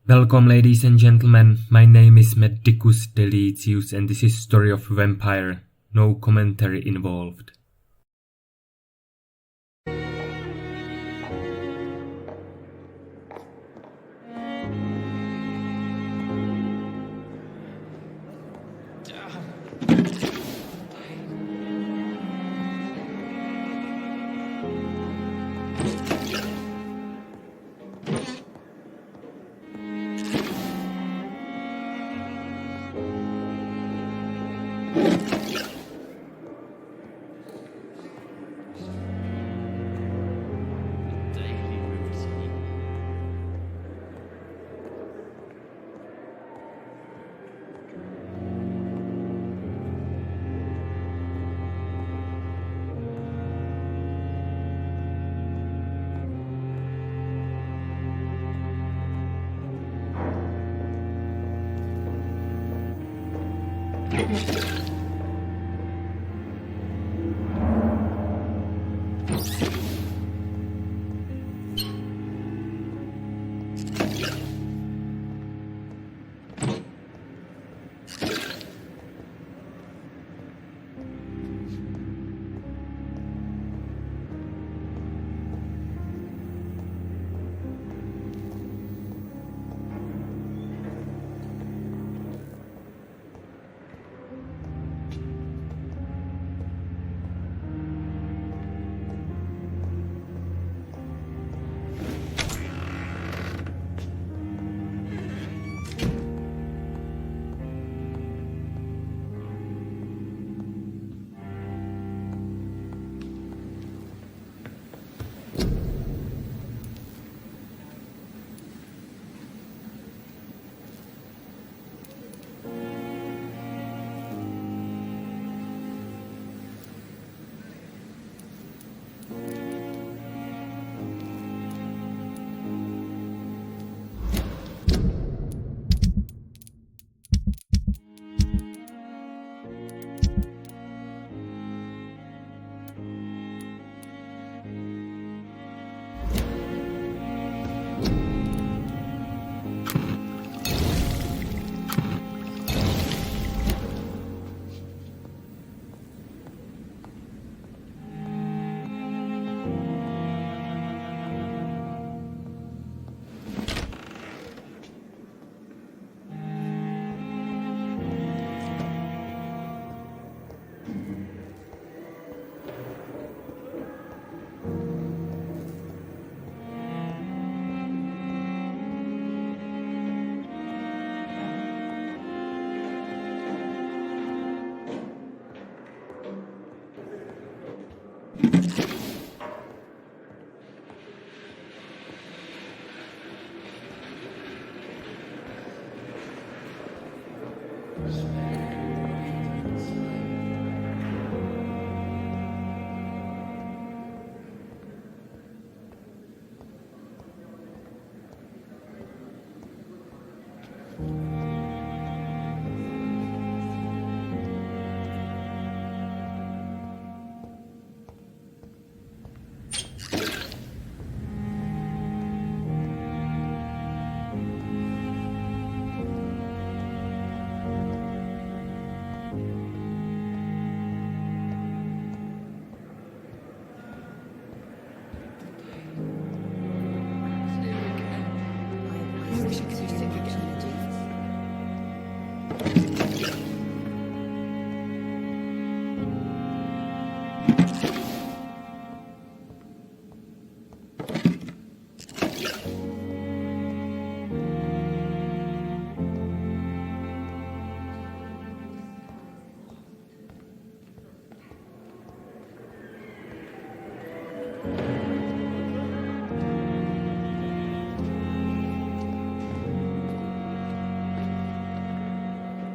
Welcome, ladies and gentlemen. My name is Medicus Deletius, and this is Story of Vampyr. No commentary involved.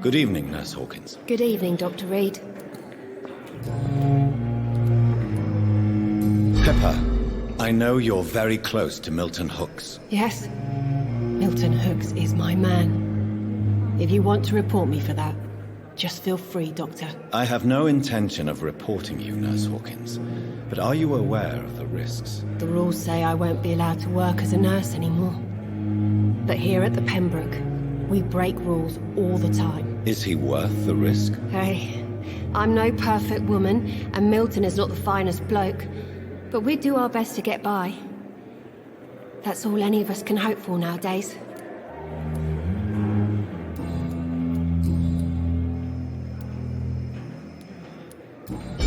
Good evening, Nurse Hawkins. Good evening, Dr. Reed. Pepper, I know you're very close to Milton Hooks. Yes? Milton Hooks is my man. If you want to report me for that, just feel free, Doctor. I have no intention of reporting you, Nurse Hawkins. But are you aware of the risks? The rules say I won't be allowed to work as a nurse anymore. But here at the Pembroke, we break rules all the time. Is he worth the risk? Hey, I'm no perfect woman, and Milton is not the finest bloke. But we do our best to get by. That's all any of us can hope for nowadays.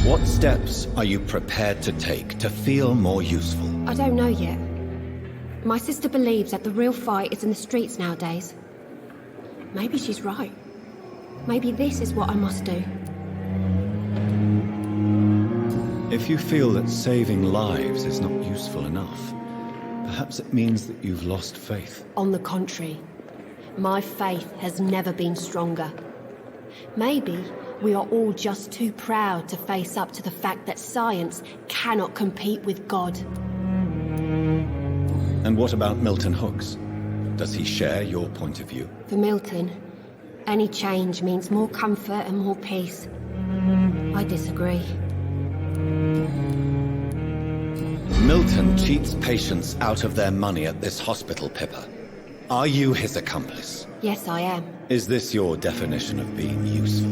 What steps are you prepared to take to feel more useful? I don't know yet. My sister believes that the real fight is in the streets nowadays. Maybe she's right. Maybe this is what I must do. If you feel that saving lives is not useful enough, perhaps it means that you've lost faith. On the contrary, my faith has never been stronger. Maybe we are all just too proud to face up to the fact that science cannot compete with God. And what about Milton Hooks? Does he share your point of view? For Milton, any change means more comfort and more peace. I disagree. Milton cheats patients out of their money at this hospital, Pippa. Are you his accomplice? Yes, I am. Is this your definition of being useful?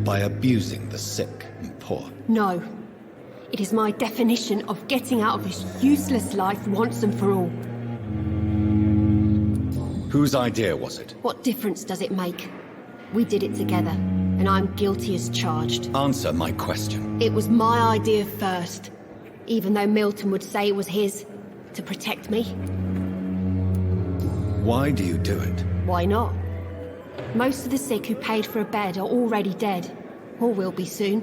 By abusing the sick and poor? No. It is my definition of getting out of this useless life once and for all. Whose idea was it? What difference does it make? We did it together, and I'm guilty as charged. Answer my question. It was my idea first, even though Milton would say it was his, to protect me. Why do you do it? Why not? Most of the sick who paid for a bed are already dead, or will be soon.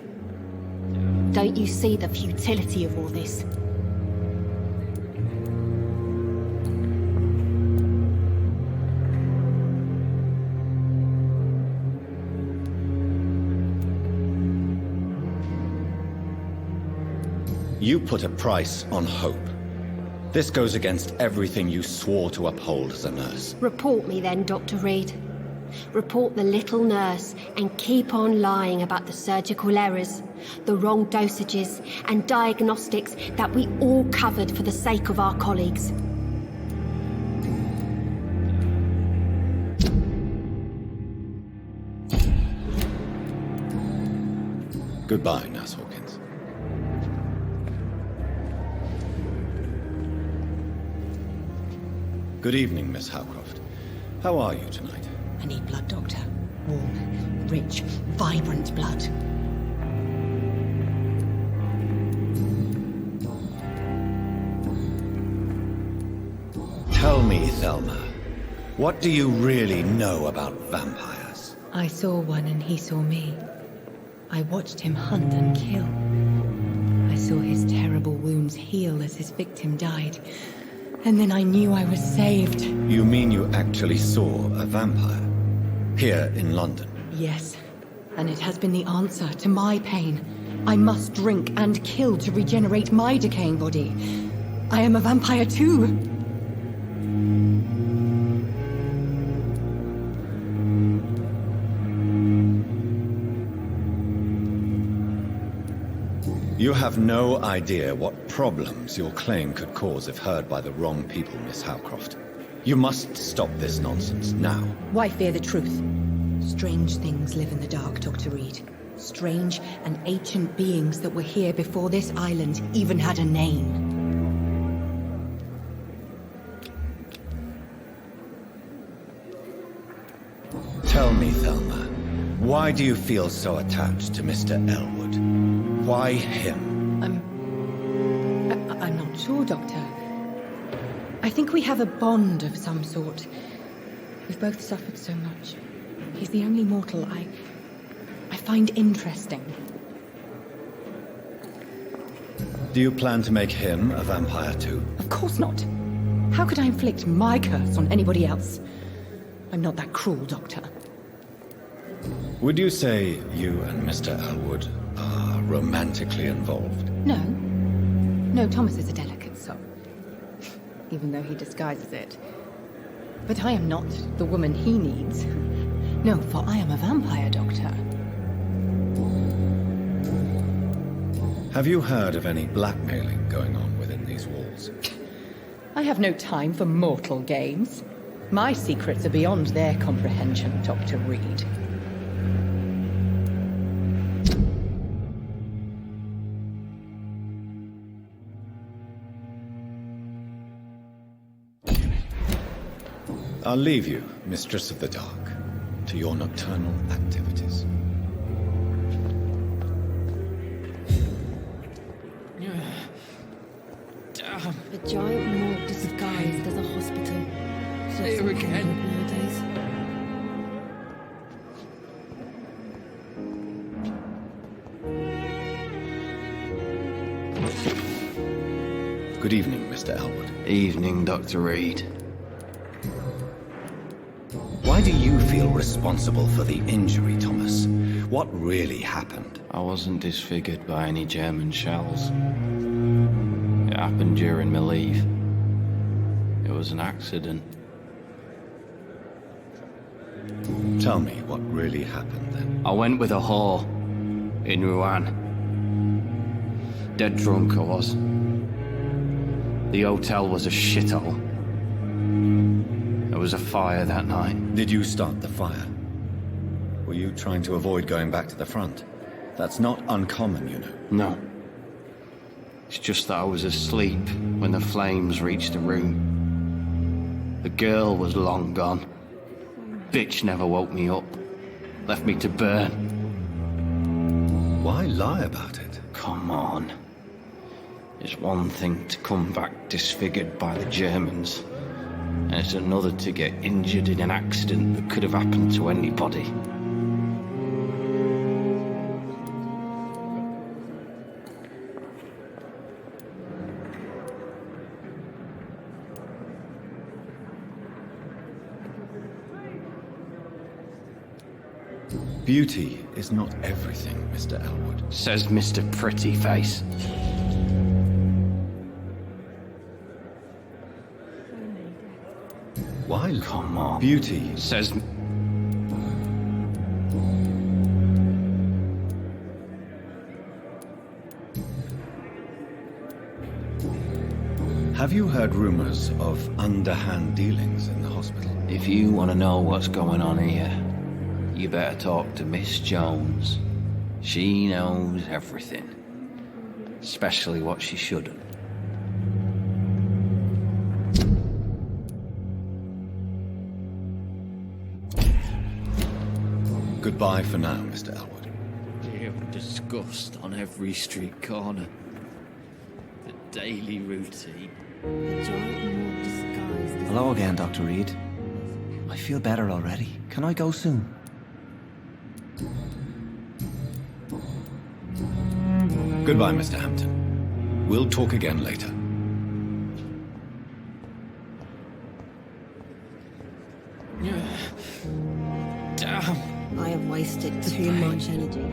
Don't you see the futility of all this? You put a price on hope. This goes against everything you swore to uphold as a nurse. Report me then, Dr. Reed. Report the little nurse and keep on lying about the surgical errors, the wrong dosages and diagnostics that we all covered for the sake of our colleagues. Goodbye, Nurse Hawkins. Good evening, Miss Howcroft. How are you tonight? I need blood, Doctor. Warm, rich, vibrant blood. Tell me, Thelma, what do you really know about vampires? I saw one and he saw me. I watched him hunt and kill. I saw his terrible wounds heal as his victim died. And then I knew I was saved. You mean you actually saw a vampire? Here in London? Yes. And it has been the answer to my pain. I must drink and kill to regenerate my decaying body. I am a vampire too. You have no idea what problems your claim could cause if heard by the wrong people, Miss Howcroft. You must stop this nonsense, now. Why fear the truth? Strange things live in the dark, Dr. Reed. Strange and ancient beings that were here before this island even had a name. Tell me, Thelma, why do you feel so attached to Mr. Elwood? Why him? I'm not sure, Doctor. I think we have a bond of some sort. We've both suffered so much. He's the only mortal I find interesting. Do you plan to make him a vampire too? Of course not. How could I inflict my curse on anybody else? I'm not that cruel, Doctor. Would you say you and Mr. Elwood are romantically involved? No. No, Thomas is a delicate soul. Even though he disguises it. But I am not the woman he needs. No, for I am a vampire, Doctor. Have you heard of any blackmailing going on within these walls? I have no time for mortal games. My secrets are beyond their comprehension, Dr. Reed. I'll leave you, Mistress of the Dark, to your nocturnal activities. Damn. A giant morgue disguised as a hospital. Here again. Nowadays. Good evening, Mr. Elwood. Evening, Dr. Reed. Why do you feel responsible for the injury, Thomas? What really happened? I wasn't disfigured by any German shells. It happened during my leave. It was an accident. Tell me what really happened then. I went with a whore in Rouen. Dead drunk I was. The hotel was a shithole. There was a fire that night. Did you start the fire? Were you trying to avoid going back to the front? That's not uncommon, you know. No. It's just that I was asleep when the flames reached the room. The girl was long gone. Bitch never woke me up. Left me to burn. Why lie about it? Come on. It's one thing to come back disfigured by the Germans, and it's another to get injured in an accident that could have happened to anybody. Beauty is not everything, Mr. Elwood. Says Mr. Pretty Face. Why? Come on. Beauty. Says... Have you heard rumors of underhand dealings in the hospital? If you want to know what's going on here, you better talk to Miss Jones. She knows everything. Especially what she shouldn't. Goodbye for now, Mr. Elwood. Dear disgust on every street corner. The daily routine. A giant morgue disguised as Hello again, Dr. Reed. I feel better already. Can I go soon? Goodbye, Mr. Hampton. We'll talk again later. Damn. I have wasted too much energy.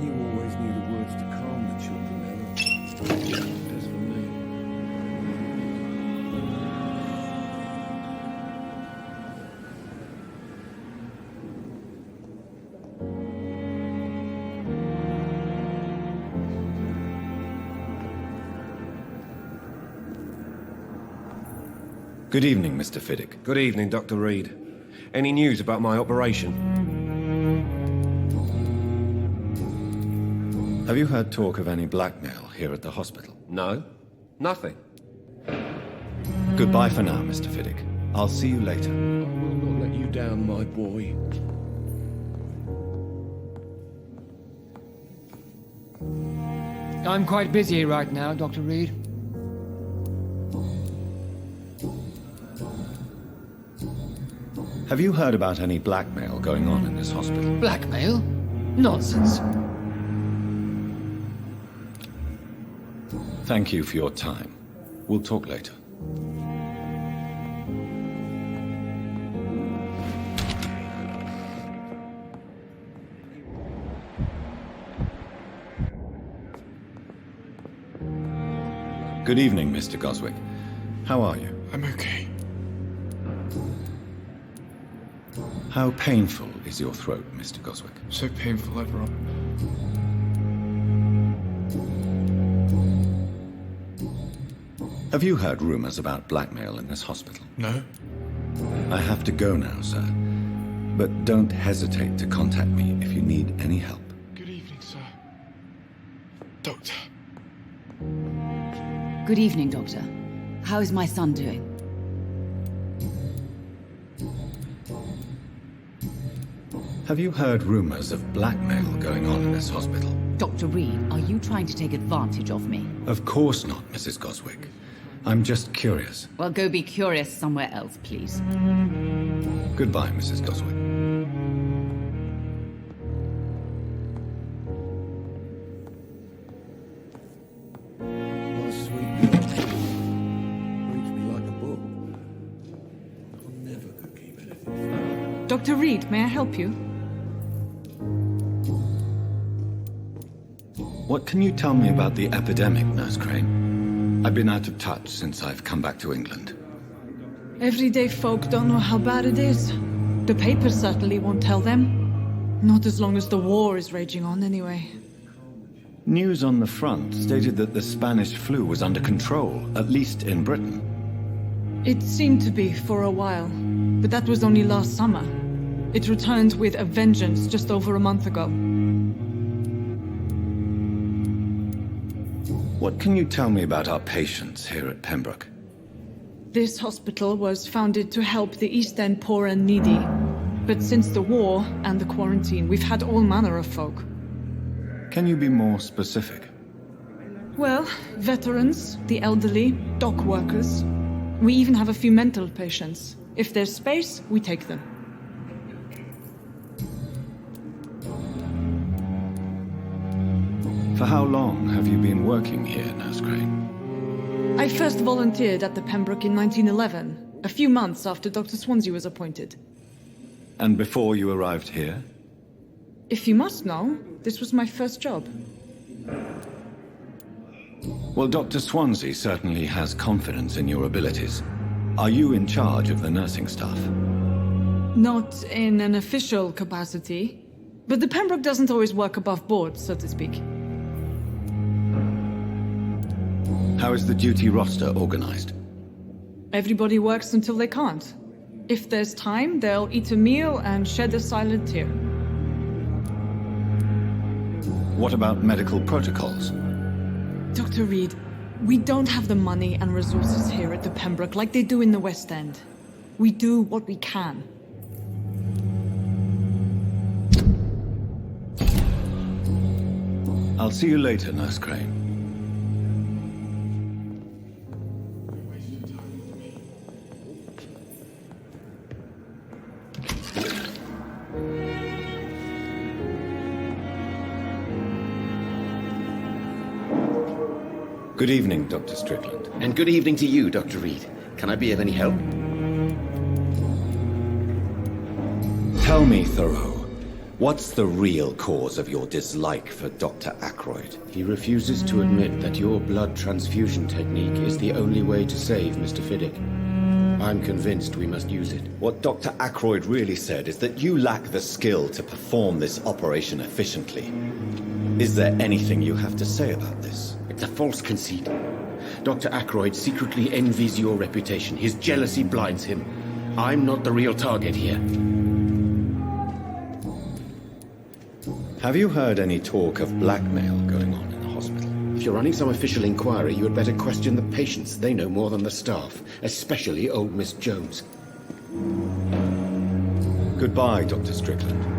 You always knew the words to calm the children, Ellen. As for me. Good evening, Mr. Fiddick. Good evening, Dr. Reed. Any news about my operation? Have you heard talk of any blackmail here at the hospital? No. Nothing. Goodbye for now, Mr. Fiddick. I'll see you later. I will not let you down, my boy. I'm quite busy right now, Dr. Reed. Have you heard about any blackmail going on in this hospital? Blackmail? Nonsense. Thank you for your time. We'll talk later. Good evening, Mr. Goswick. How are you? I'm okay. How painful is your throat, Mr. Goswick? So painful, everyone. Have you heard rumors about blackmail in this hospital? No? I have to go now, sir. But don't hesitate to contact me if you need any help. Good evening, sir. Doctor. Good evening, Doctor. How is my son doing? Have you heard rumors of blackmail going on in this hospital? Dr. Reed, are you trying to take advantage of me? Of course not, Mrs. Goswick. I'm just curious. Well, go be curious somewhere else, please. Goodbye, Mrs. Goswick. What a sweet girl. Reads me like a book. I never could keep anything. Dr. Reed, may I help you? What can you tell me about the epidemic, Nurse Crane? I've been out of touch since I've come back to England. Everyday folk don't know how bad it is. The papers certainly won't tell them. Not as long as the war is raging on, anyway. News on the front stated that the Spanish flu was under control, at least in Britain. It seemed to be for a while, but that was only last summer. It returned with a vengeance just over a month ago. What can you tell me about our patients here at Pembroke? This hospital was founded to help the East End poor and needy. But since the war and the quarantine, we've had all manner of folk. Can you be more specific? Well, veterans, the elderly, dock workers. We even have a few mental patients. If there's space, we take them. For how long have you been working here, Nurse Crane? I first volunteered at the Pembroke in 1911, a few months after Dr. Swansea was appointed. And before you arrived here? If you must know, this was my first job. Well, Dr. Swansea certainly has confidence in your abilities. Are you in charge of the nursing staff? Not in an official capacity, but the Pembroke doesn't always work above board, so to speak. How is the duty roster organized? Everybody works until they can't. If there's time, they'll eat a meal and shed a silent tear. What about medical protocols? Dr. Reed, we don't have the money and resources here at the Pembroke like they do in the West End. We do what we can. I'll see you later, Nurse Crane. Good evening, Dr. Strickland. And good evening to you, Dr. Reed. Can I be of any help? Tell me, Thoreau, what's the real cause of your dislike for Dr. Ackroyd? He refuses to admit that your blood transfusion technique is the only way to save Mr. Fiddick. I'm convinced we must use it. What Dr. Ackroyd really said is that you lack the skill to perform this operation efficiently. Is there anything you have to say about this? It's a false conceit. Dr. Ackroyd secretly envies your reputation. His jealousy blinds him. I'm not the real target here. Have you heard any talk of blackmail going on in the hospital? If you're running some official inquiry, you had better question the patients. They know more than the staff, especially old Miss Jones. Goodbye, Dr. Strickland.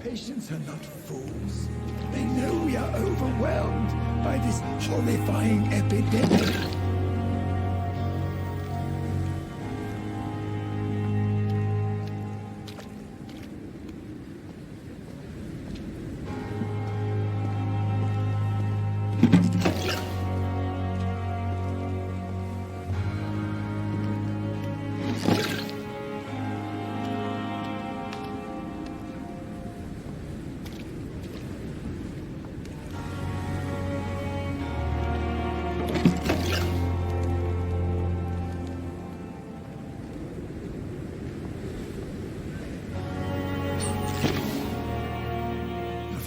Patients are not fools. They know we are overwhelmed by this horrifying epidemic.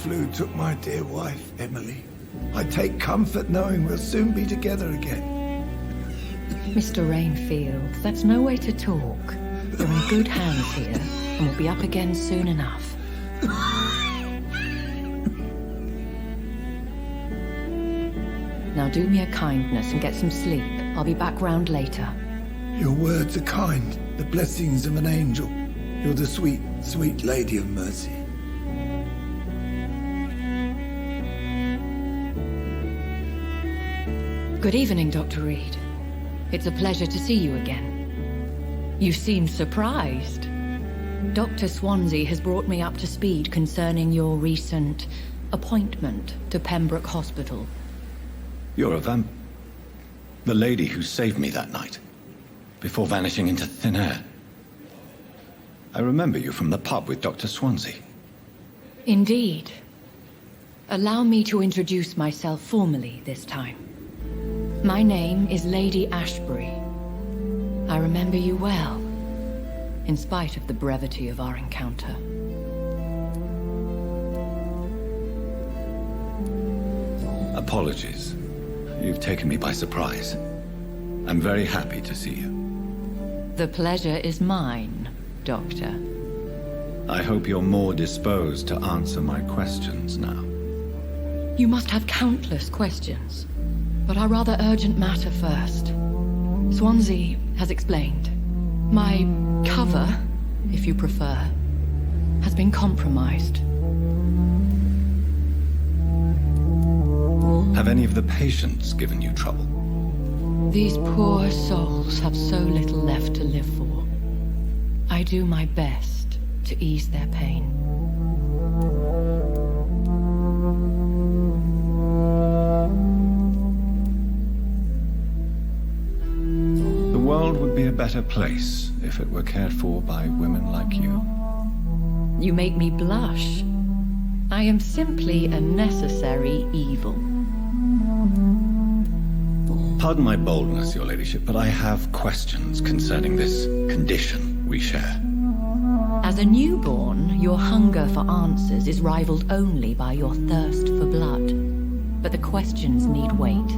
Flu took my dear wife, Emily. I take comfort knowing we'll soon be together again. Mr. Rainfield, that's no way to talk. You're in good hands here, and we'll be up again soon enough. Now do me a kindness and get some sleep. I'll be back round later. Your words are kind, the blessings of an angel. You're the sweet, sweet Lady of Mercy. Good evening, Dr. Reed. It's a pleasure to see you again. You seem surprised. Dr. Swansea has brought me up to speed concerning your recent appointment to Pembroke Hospital. You're a the lady who saved me that night, before vanishing into thin air. I remember you from the pub with Dr. Swansea. Indeed. Allow me to introduce myself formally this time. My name is Lady Ashbury. I remember you well, in spite of the brevity of our encounter. Apologies. You've taken me by surprise. I'm very happy to see you. The pleasure is mine, Doctor. I hope you're more disposed to answer my questions now. You must have countless questions. But our rather urgent matter first. Swansea has explained. My cover, if you prefer, has been compromised. Have any of the patients given you trouble? These poor souls have so little left to live for. I do my best to ease their pain. The world would be a better place if it were cared for by women like you. You make me blush. I am simply a necessary evil. Pardon my boldness, Your Ladyship, but I have questions concerning this condition we share. As a newborn, your hunger for answers is rivaled only by your thirst for blood. But the questions need wait.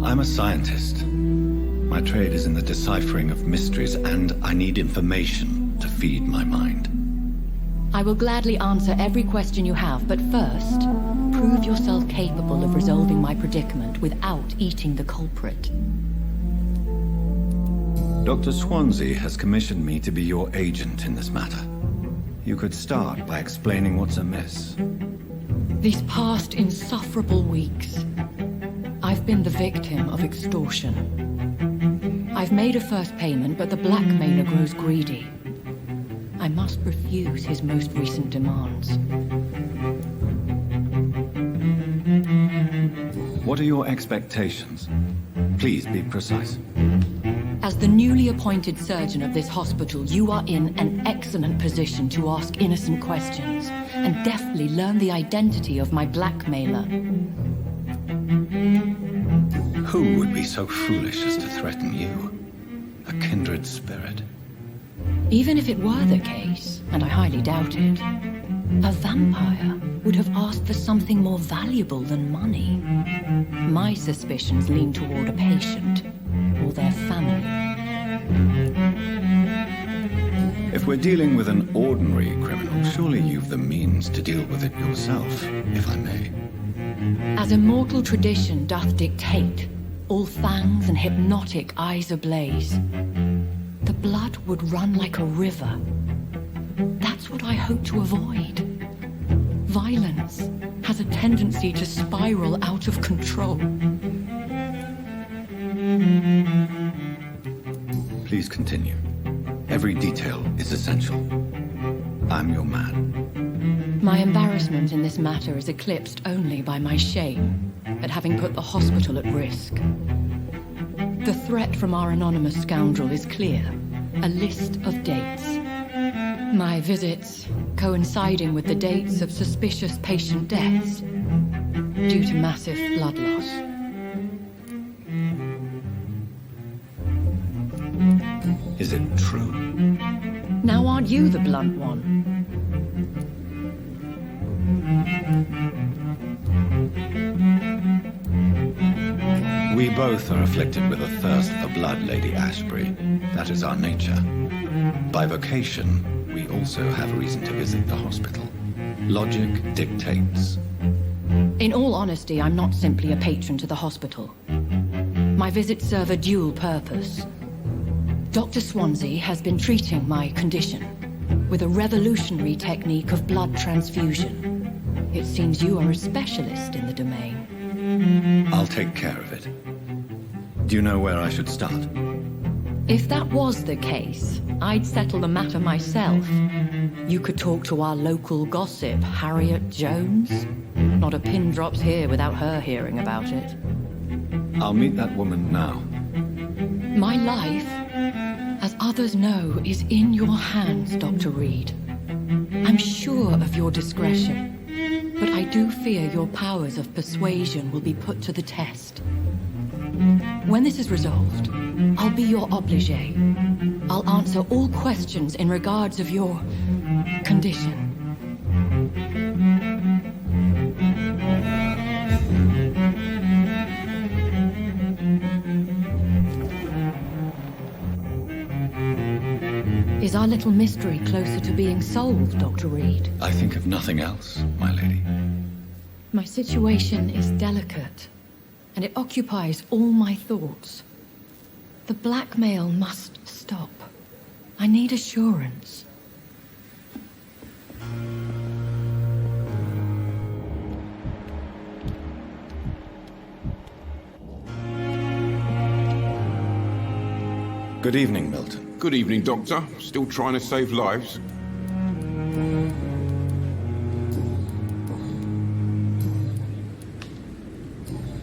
I'm a scientist. My trade is in the deciphering of mysteries, and I need information to feed my mind. I will gladly answer every question you have, but first, prove yourself capable of resolving my predicament without eating the culprit. Dr. Swansea has commissioned me to be your agent in this matter. You could start by explaining what's amiss. These past insufferable weeks, I've been the victim of extortion. I've made a first payment, but the blackmailer grows greedy. I must refuse his most recent demands. What are your expectations? Please be precise. As the newly appointed surgeon of this hospital, you are in an excellent position to ask innocent questions and deftly learn the identity of my blackmailer. Who would be so foolish as to threaten you? A kindred spirit. Even if it were the case, and I highly doubt it, a vampire would have asked for something more valuable than money. My suspicions lean toward a patient or their family. If we're dealing with an ordinary criminal, surely you've the means to deal with it yourself, if I may. As immortal tradition doth dictate, all fangs and hypnotic eyes ablaze, the blood would run like a river. That's what I hope to avoid. Violence has a tendency to spiral out of control. Please continue. Every detail is essential. I'm your man. My embarrassment in this matter is eclipsed only by my shame at having put the hospital at risk. The threat from our anonymous scoundrel is clear. A list of dates. My visits coinciding with the dates of suspicious patient deaths due to massive blood loss. Is it true? Now aren't you the blunt one? We both are afflicted with a thirst for blood, Lady Ashbury. That is our nature. By vocation, we also have reason to visit the hospital. Logic dictates. In all honesty, I'm not simply a patron to the hospital. My visits serve a dual purpose. Dr. Swansea has been treating my condition with a revolutionary technique of blood transfusion. It seems you are a specialist in the domain. I'll take care of it. Do you know where I should start? If that was the case, I'd settle the matter myself. You could talk to our local gossip, Harriet Jones. Not a pin drops here without her hearing about it. I'll meet that woman now. My life, as others know, is in your hands, Dr. Reed. I'm sure of your discretion, but I do fear your powers of persuasion will be put to the test. When this is resolved, I'll be your obligé. I'll answer all questions in regards of your condition. Is our little mystery closer to being solved, Dr. Reed? I think of nothing else, my lady. My situation is delicate, and it occupies all my thoughts. The blackmail must stop. I need assurance. Good evening, Milton. Good evening, Doctor. Still trying to save lives?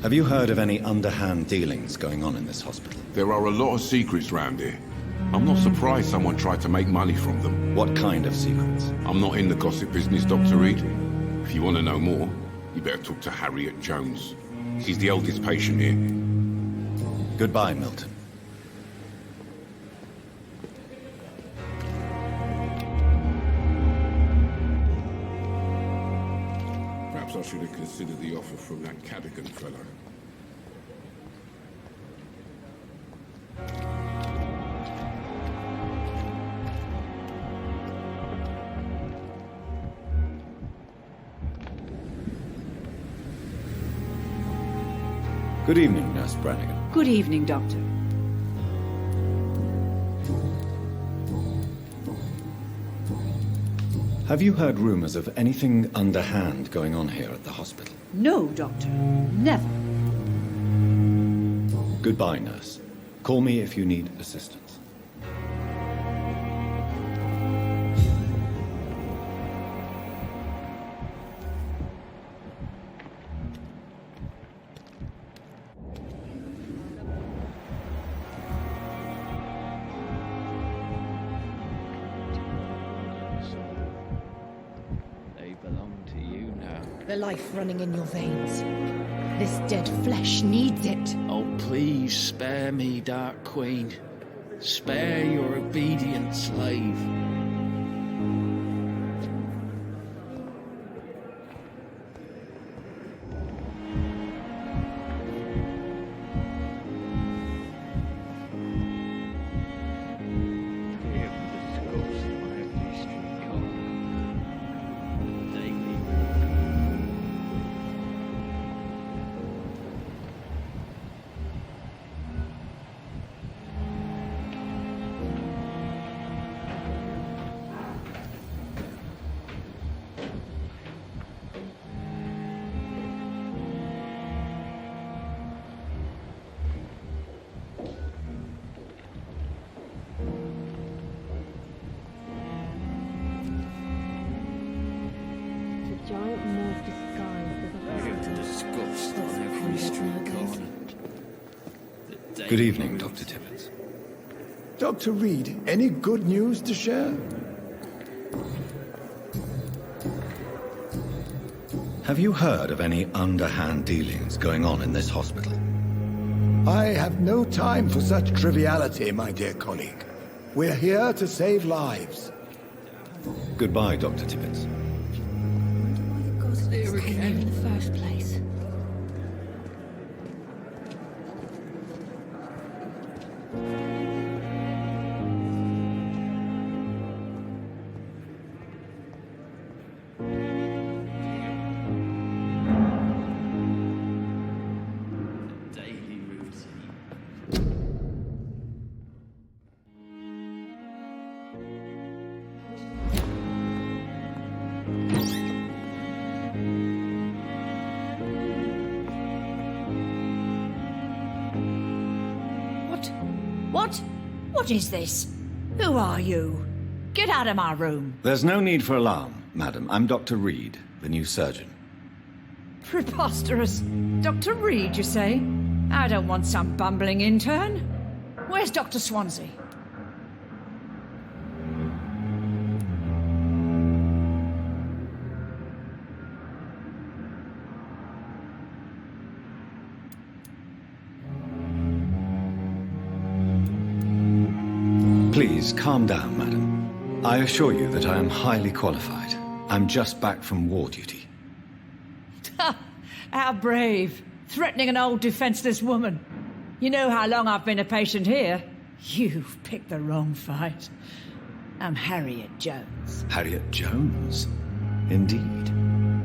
Have you heard of any underhand dealings going on in this hospital? There are a lot of secrets round here. I'm not surprised someone tried to make money from them. What kind of secrets? I'm not in the gossip business, Dr. Reed. If you want to know more, you better talk to Harriet Jones. She's the eldest patient here. Goodbye, Milton. Perhaps I should have considered the offer from that Cadogan fellow. Good evening, Nurse Brannigan. Good evening, Doctor. Have you heard rumors of anything underhand going on here at the hospital? No, Doctor. Never. Goodbye, nurse. Call me if you need assistance. The life running in your veins. This dead flesh needs it. Oh, please spare me, Dark Queen. Spare your obedient slave. Good evening, Dr. Tibbets. Dr. Reed, any good news to share? Have you heard of any underhand dealings going on in this hospital? I have no time for such triviality, my dear colleague. We're here to save lives. Goodbye, Dr. Tibbets. There again. In the first place. What is this? Who are you? Get out of my room. There's no need for alarm, madam. I'm Dr. Reed, the new surgeon. Preposterous. Dr. Reed, you say? I don't want some bumbling intern. Where's Dr. Swansea? Please, calm down, madam. I assure you that I am highly qualified. I'm just back from war duty. How brave. Threatening an old defenseless woman. You know how long I've been a patient here? You've picked the wrong fight. I'm Harriet Jones. Harriet Jones? Indeed.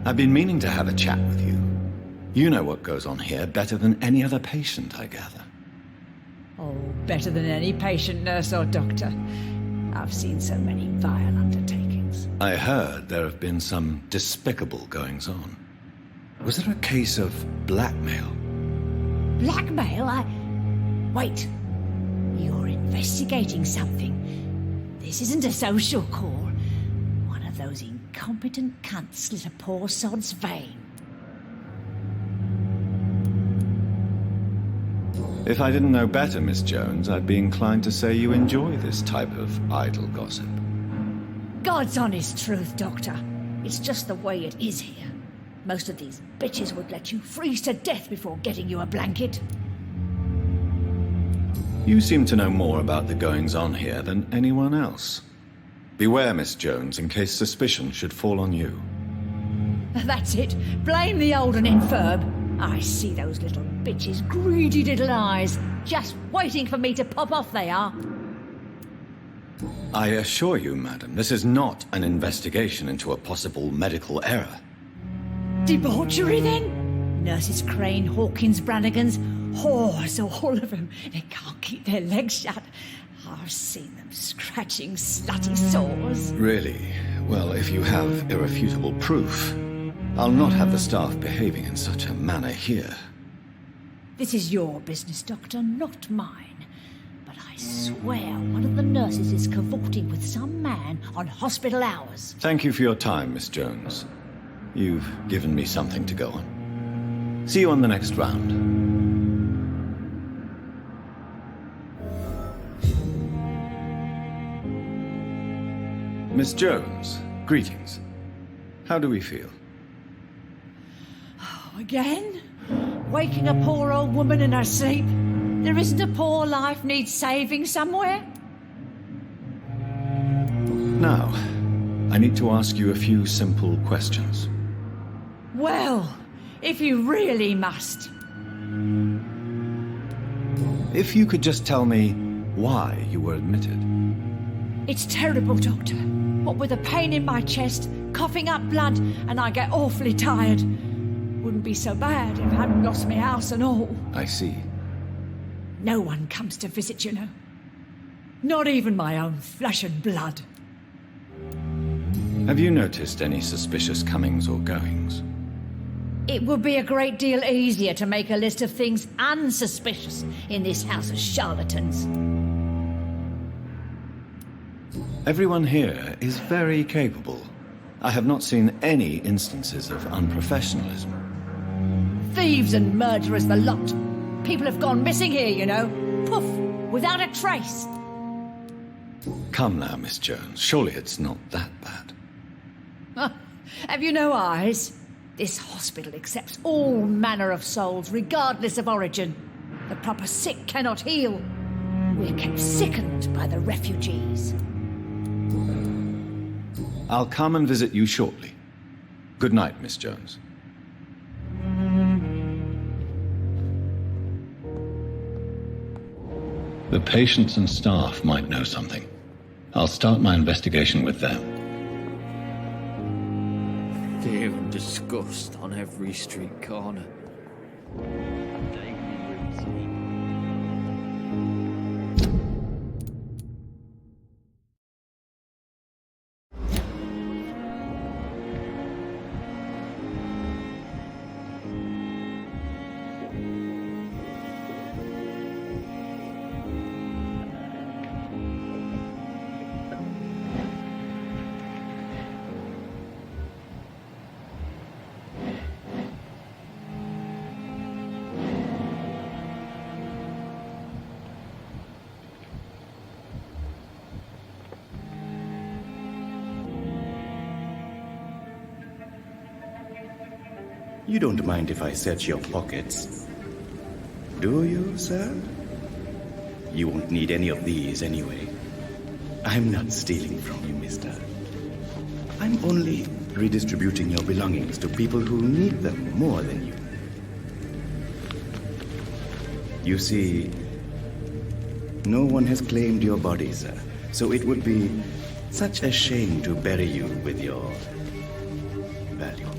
I've been meaning to have a chat with you. You know what goes on here better than any other patient, I gather. Oh, better than any patient, nurse or doctor. I've seen so many vile undertakings. I heard there have been some despicable goings-on. Was there a case of blackmail? Blackmail? Wait. You're investigating something. This isn't a social call. One of those incompetent cunts slit a poor sod's vein. If I didn't know better, Miss Jones, I'd be inclined to say you enjoy this type of idle gossip. God's honest truth, Doctor. It's just the way it is here. Most of these bitches would let you freeze to death before getting you a blanket. You seem to know more about the goings-on here than anyone else. Beware, Miss Jones, in case suspicion should fall on you. That's it. Blame the old and infirm. I see those little bitches' greedy little eyes. Just waiting for me to pop off they are. I assure you, madam, this is not an investigation into a possible medical error. Debauchery, then? Nurses Crane, Hawkins, Brannigans, whores, all of them. They can't keep their legs shut. I've seen them scratching slutty sores. Really? Well, if you have irrefutable proof, I'll not have the staff behaving in such a manner here. This is your business, Doctor, not mine. But I swear one of the nurses is cavorting with some man on hospital hours. Thank you for your time, Miss Jones. You've given me something to go on. See you on the next round. Miss Jones, greetings. How do we feel? Oh, again? Waking a poor old woman in her sleep? There isn't a poor life needs saving somewhere? Now, I need to ask you a few simple questions. Well, if you really must. If you could just tell me why you were admitted. It's terrible, Doctor. What with a pain in my chest, coughing up blood, and I get awfully tired. Wouldn't be so bad if I hadn't lost my house and all. I see. No one comes to visit, you know. Not even my own flesh and blood. Have you noticed any suspicious comings or goings? It would be a great deal easier to make a list of things unsuspicious in this house of charlatans. Everyone here is very capable. I have not seen any instances of unprofessionalism. Thieves and murderers, the lot. People have gone missing here, you know. Poof! Without a trace. Come now, Miss Jones. Surely it's not that bad. Have you no eyes? This hospital accepts all manner of souls, regardless of origin. The proper sick cannot heal. We're kept sickened by the refugees. I'll come and visit you shortly. Good night, Miss Jones. The patients and staff might know something. I'll start my investigation with them. Fear and disgust on every street corner. You don't mind if I search your pockets, do you, sir? You won't need any of these anyway. I'm not stealing from you, mister. I'm only redistributing your belongings to people who need them more than you. You see, no one has claimed your body, sir, so it would be such a shame to bury you with your valuables.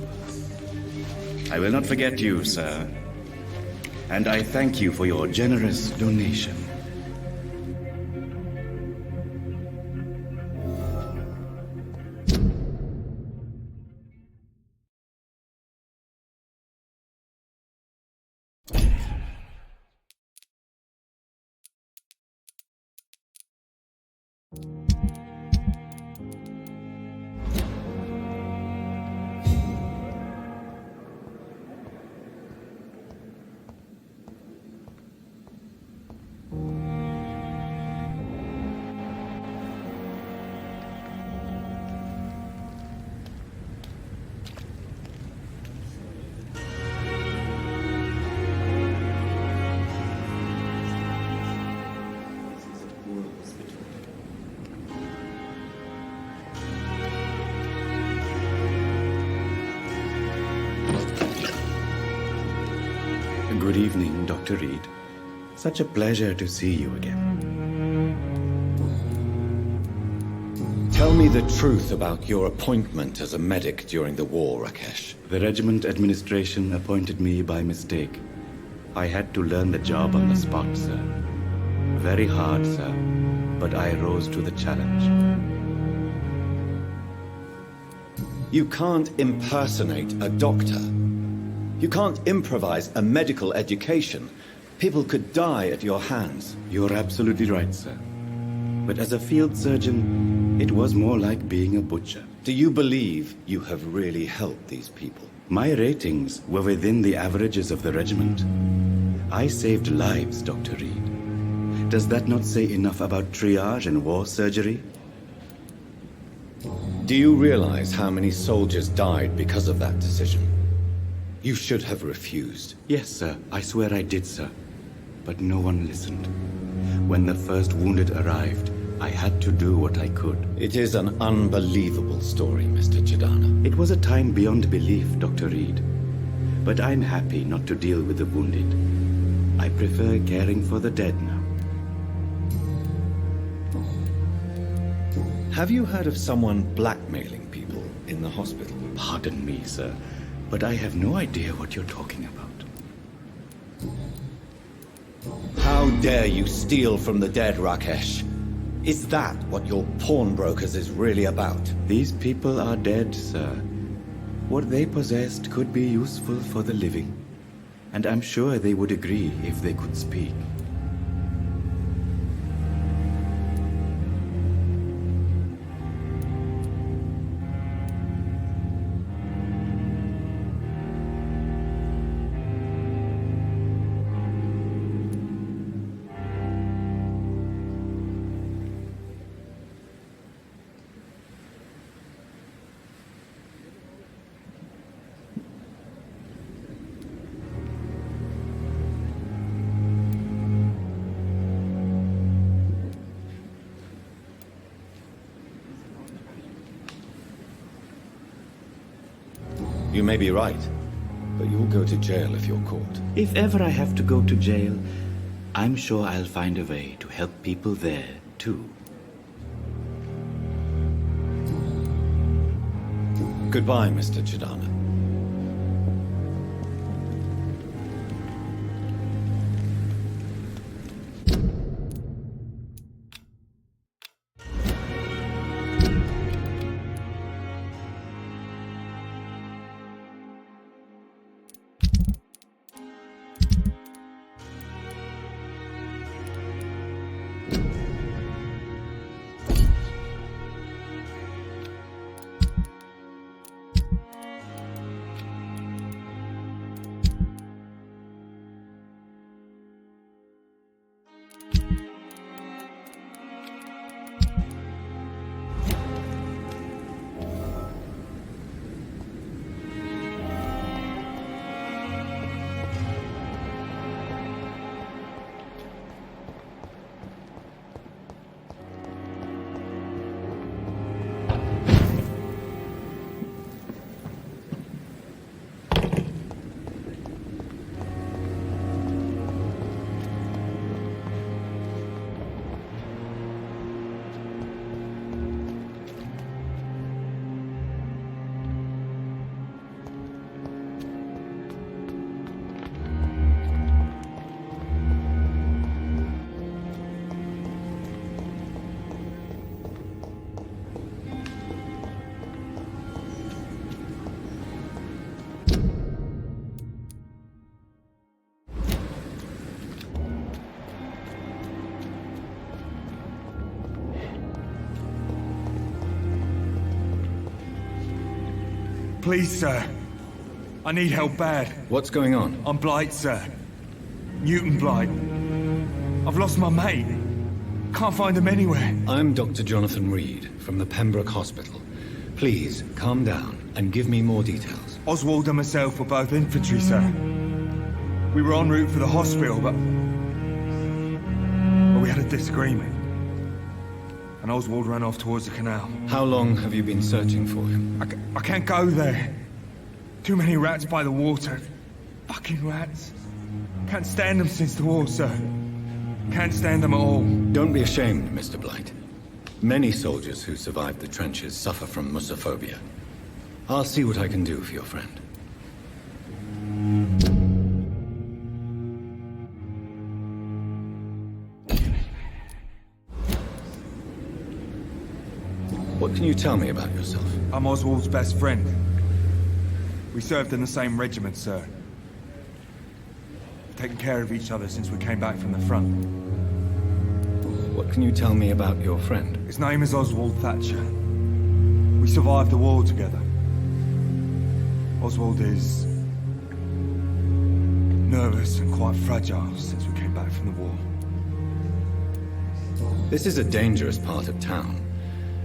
I will not forget you, sir, and I thank you for your generous donation. Good evening, Dr. Reed. Such a pleasure to see you again. Tell me the truth about your appointment as a medic during the war, Rakesh. The regiment administration appointed me by mistake. I had to learn the job on the spot, sir. Very hard, sir, but I rose to the challenge. You can't impersonate a doctor. You can't improvise a medical education. People could die at your hands. You're absolutely right, sir. But as a field surgeon, it was more like being a butcher. Do you believe you have really helped these people? My ratings were within the averages of the regiment. I saved lives, Dr. Reed. Does that not say enough about triage and war surgery? Do you realize how many soldiers died because of that decision? You should have refused. Yes, sir. I swear I did, sir. But no one listened. When the first wounded arrived, I had to do what I could. It is an unbelievable story, Mr. Chidana. It was a time beyond belief, Dr. Reed. But I'm happy not to deal with the wounded. I prefer caring for the dead now. Have you heard of someone blackmailing people in the hospital? Pardon me, sir, but I have no idea what you're talking about. How dare you steal from the dead, Rakesh? Is that what your pawnbrokers is really about? These people are dead, sir. What they possessed could be useful for the living. And I'm sure they would agree if they could speak. You may be right, but you'll go to jail if you're caught. If ever I have to go to jail, I'm sure I'll find a way to help people there, too. Goodbye, Mr. Chidana. Please, sir. I need help bad. What's going on? I'm Blight, sir. Newton Blight. I've lost my mate. Can't find him anywhere. I'm Dr. Jonathan Reed from the Pembroke Hospital. Please, calm down and give me more details. Oswald and myself were both infantry, sir. We were en route for the hospital, but we had a disagreement. And Oswald ran off towards the canal. How long have you been searching for him? I can't go there. Too many rats by the water. Fucking rats. Can't stand them since the war, sir. Can't stand them at all. Don't be ashamed, Mr. Blight. Many soldiers who survived the trenches suffer from musophobia. I'll see what I can do for your friend. What can you tell me about yourself? I'm Oswald's best friend. We served in the same regiment, sir. We've taken care of each other since we came back from the front. What can you tell me about your friend? His name is Oswald Thatcher. We survived the war together. Oswald is nervous and quite fragile since we came back from the war. This is a dangerous part of town.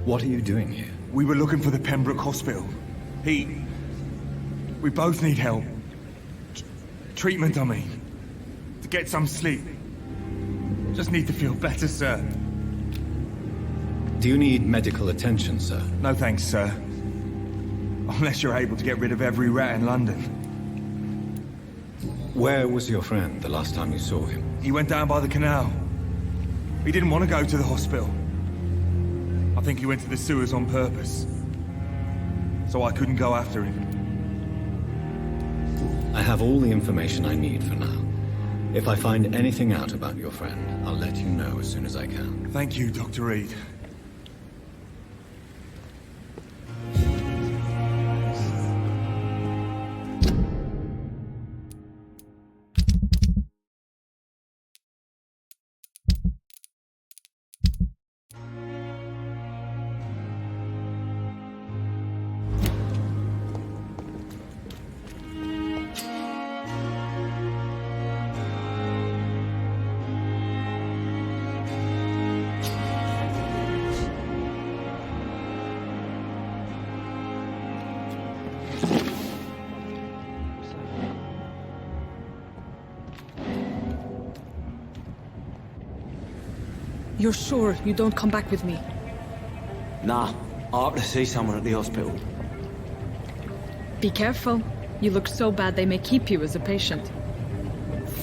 What are you doing here? We were looking for the Pembroke Hospital. We both need help. Treatment, I mean. To get some sleep. Just need to feel better, sir. Do you need medical attention, sir? No thanks, sir. Unless you're able to get rid of every rat in London. Where was your friend the last time you saw him? He went down by the canal. He didn't want to go to the hospital. I think he went to the sewers on purpose. So I couldn't go after him. I have all the information I need for now. If I find anything out about your friend, I'll let you know as soon as I can. Thank you, Dr. Reed. You're sure you don't come back with me? Nah, I have to see someone at the hospital. Be careful. You look so bad they may keep you as a patient.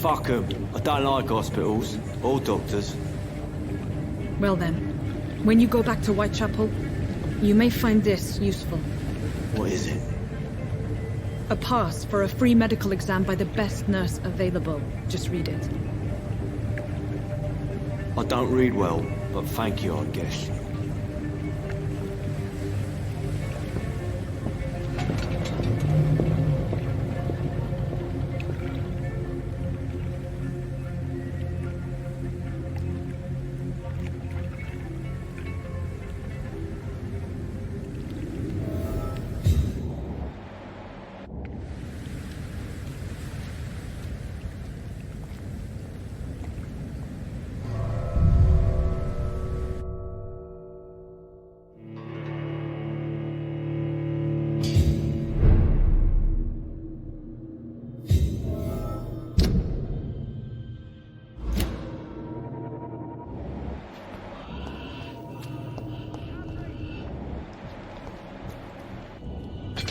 Fuck 'em. I don't like hospitals. Or doctors. Well then, when you go back to Whitechapel, you may find this useful. What is it? A pass for a free medical exam by the best nurse available. Just read it. I don't read well, but thank you, I guess.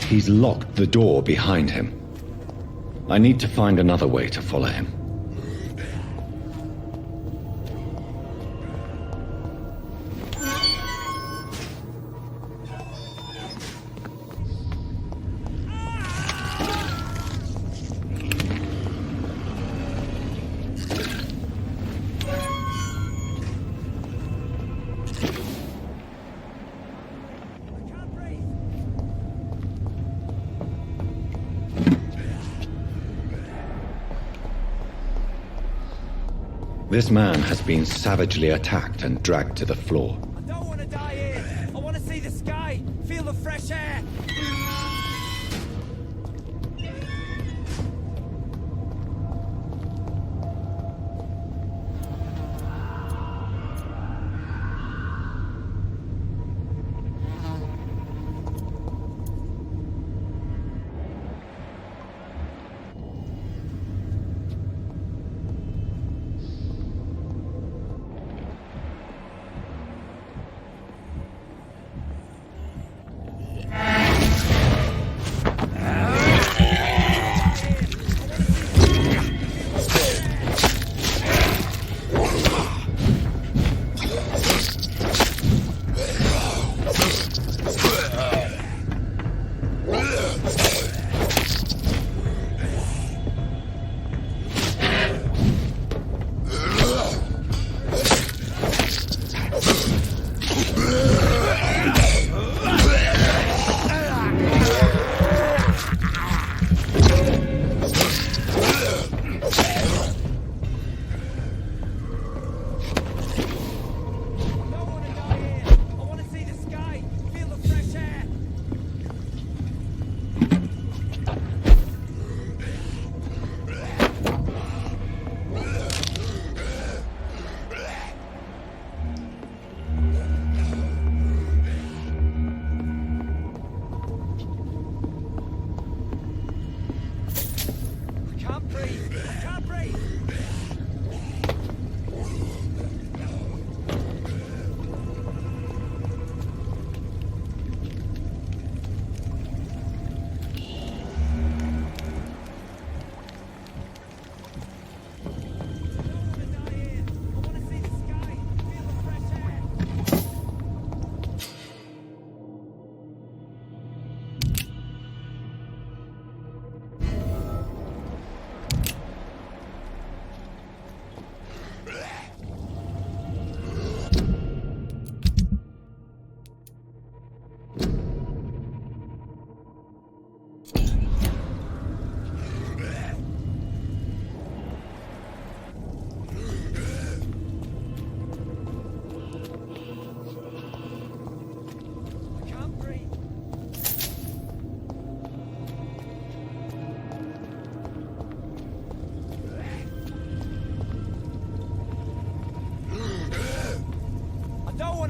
He's locked the door behind him. I need to find another way to follow him. This man has been savagely attacked and dragged to the floor. I don't want to die here. I want to see the sky, feel the fresh air.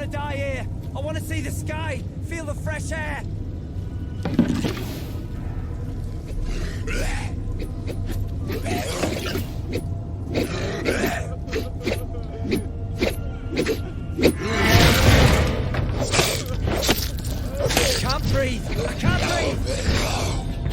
to die here. I want to see the sky, feel the fresh air. I can't breathe. I can't breathe.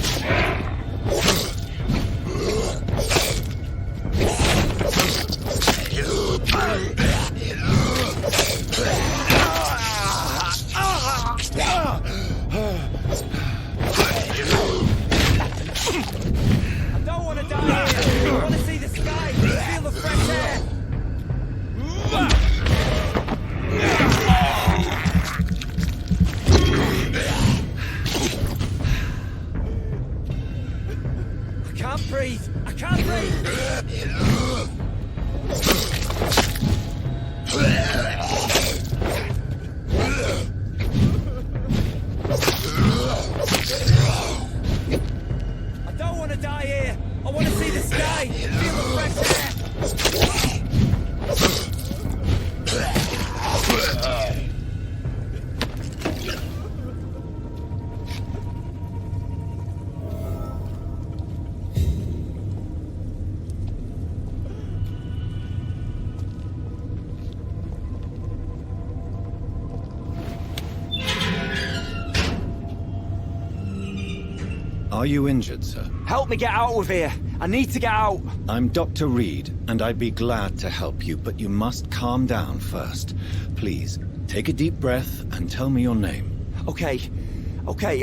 I don't want to die here. I want to see the sky, feel the fresh air. I can't breathe. I can't breathe. I don't want to die here. I want to see the sky, feel the fresh air. Are you injured, sir? Help me get out of here. I need to get out. I'm Dr. Reed, and I'd be glad to help you, but you must calm down first. Please, take a deep breath and tell me your name. Okay,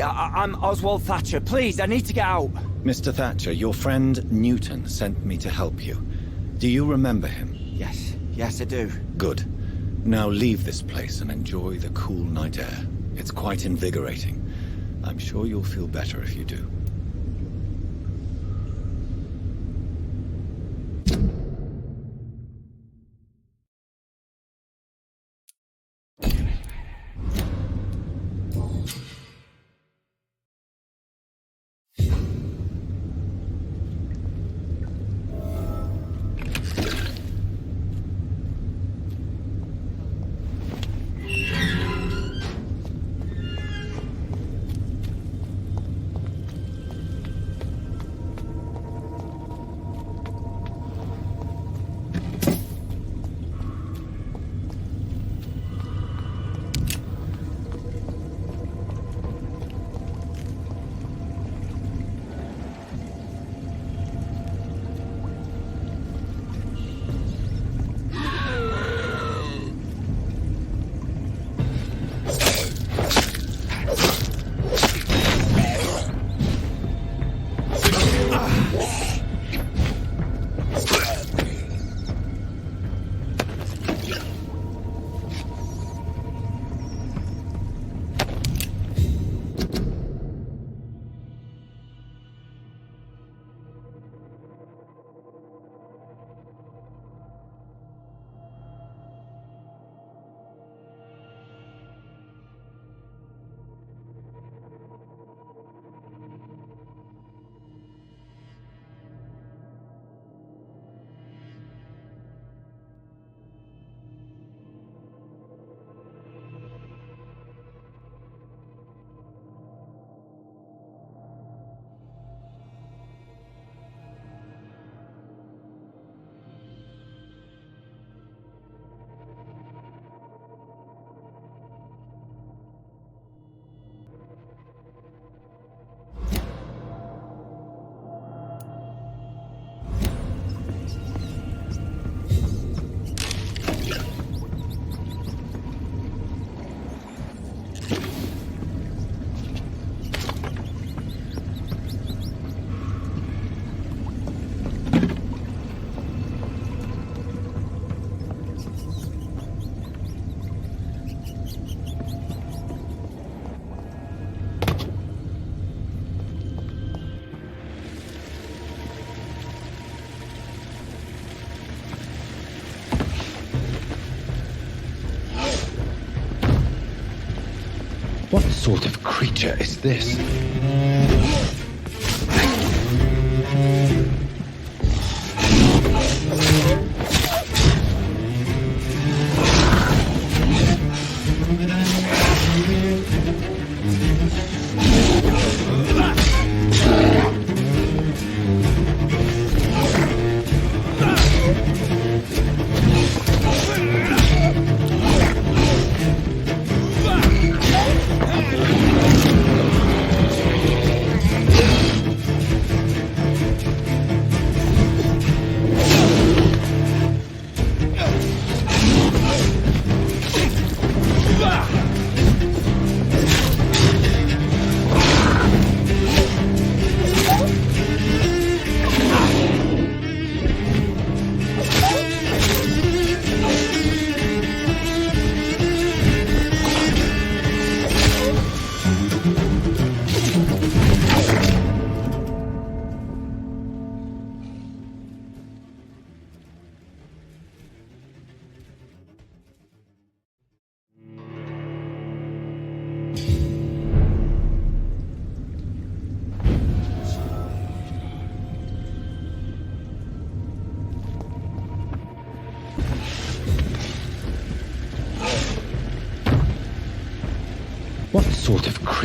I'm Oswald Thatcher. Please, I need to get out. Mr. Thatcher, your friend Newton sent me to help you. Do you remember him? Yes, I do. Good. Now leave this place and enjoy the cool night air. It's quite invigorating. I'm sure you'll feel better if you do. What sort of creature is this?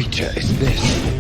creature is this?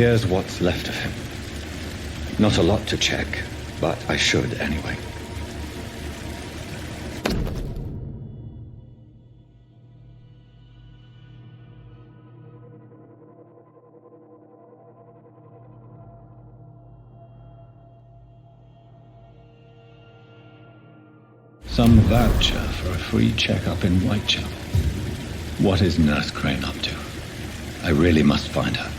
Here's what's left of him. Not a lot to check, but I should anyway. Some voucher for a free checkup in Whitechapel. What is Nurse Crane up to? I really must find her.